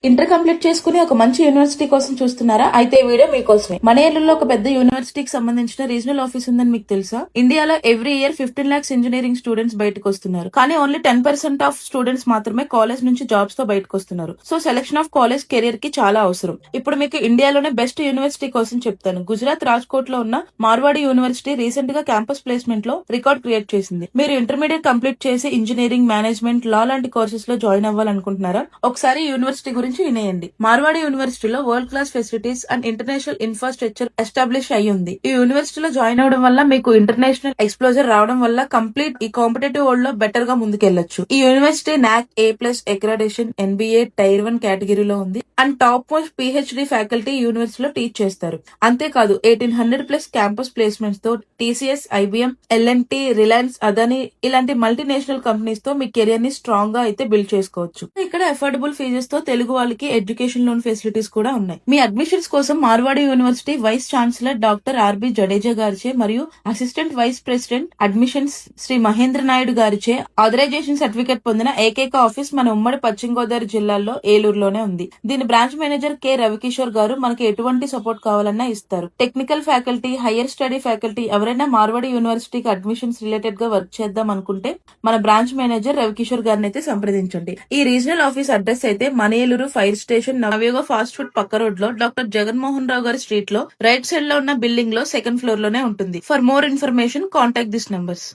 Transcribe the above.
Inter complete చేసుకుని ఒక మంచి యూనివర్సిటీ కోసం చూస్తున్నారా? అయితే ఈ వీడియో మీకోసమే. మన ఏలూరులో ఒక పెద్ద యూనివర్సిటీకి సంబంధించిన రీజనల్ ఆఫీస్ ఉందని మీకు తెలుసా? ఇండియాలో every year 15 lakhs engineering students బయటకు వస్తున్నారు. కానీ ఓన్లీ 10% ఆఫ్ స్టూడెంట్స్ మాత్రమే కాలేజ్ నుంచి జాబ్స్ తో బయటకు వస్తున్నారు. So selection of college career కి చాలా అవసరం. ఇప్పుడు మీకు ఇండియాలోనే బెస్ట్ యూనివర్సిటీ కోసం చెప్తాను. గుజరాత్ రాజ్కోట్ లో ఉన్న మార్వాడి యూనివర్సిటీ రీసెంట్ గా క్యాంపస్ ప్లేస్మెంట్ లో రికార్డ్ క్రియేట్ చేసింది. మీరు ఇంటర్మీడియట్ కంప్లీట్ చేసి ఇంజనీరింగ్, మేనేజ్మెంట్, లా లాంటి కోర్సెస్ లో జాయిన్ అవ్వాలనుకుంటున్నారా? ఒకసారి యూనివర్సిటీ గురించి వినేయండి. మార్వాడి యూనివర్సిటీలో world class facilities and international infrastructure establish అయ్యి ఉంది. ఈ యూనివర్సిటీలో జాయిన్ అవడం వల్ల మీకు ఇంటర్నేషనల్ ఎక్స్ప్లోజర్ రావడం వల్ల కంప్లీట్ ఈ కాంపిటేటివ్ వరల్డ్ లో బెటర్ గా ముందుకెళ్లొచ్చు. ఈ university NAAC A+ accreditation, NBA Tier 1 కేటగిరీలో ఉంది and top most PhD faculty యూనివర్సిటీలో టీచ్ చేస్తారు. అంతేకాదు 1800+ క్యాంపస్ ప్లేస్మెంట్స్ తో TCS, IBM, L&T, Reliance, Adani ఇలాంటి మల్టీనేషనల్ కంపెనీస్ తో మీ కెరియర్ ని స్ట్రాంగ్ గా అయితే బిల్డ్ చేసుకోవచ్చు. ఇక్కడ అఫోర్డబుల్ ఫీజెస్ తో తెలుగు వాళ్ళకి ఎడ్యుకేషన్ లోన్ ఫెసిలిటీస్ కూడా ఉన్నాయి. మీ అడ్మిషన్స్ కోసం Marwadi university vice chancellor doctor RB Jadeja గారిచే మరియు assistant vice president admissions Shri Mahendra Naidu గారిచే ఆథరైజేషన్ సర్టిఫికేట్ పొందిన ఏకైక ఆఫీస్ మన ఉమ్మడి పశ్చిమ గోదావరి జిల్లాలో ఏలూరులోనే ఉంది. దీని బ్రాంచ్ మేనేజర్ K రవికిషోర్ గారు మనకి ఎటువంటి సపోర్ట్ కావాలన్నా ఇస్తారు. Technical faculty, hire study faculty ఎవరైనా మార్వాడి యూనివర్సిటీకి అడ్మిషన్స్ రిలేటెడ్ గా వర్క్ చేద్దాం అనుకుంటే మన బ్రాంచ్ మేనేజర్ రవికిషోర్ గారిని అయితే సంప్రదించండి. ఈ రీజనల్ ఆఫీస్ అడ్రస్ అయితే మన Eluru fire station Navayoga fast food పక్క రోడ్ లో డాక్టర్ జగన్మోహన్ రావు గారి స్ట్రీట్ లో రైట్ సైడ్ లో ఉన్న బిల్డింగ్ లో 2nd floor లోనే ఉంటుంది. For more information contact this numbers.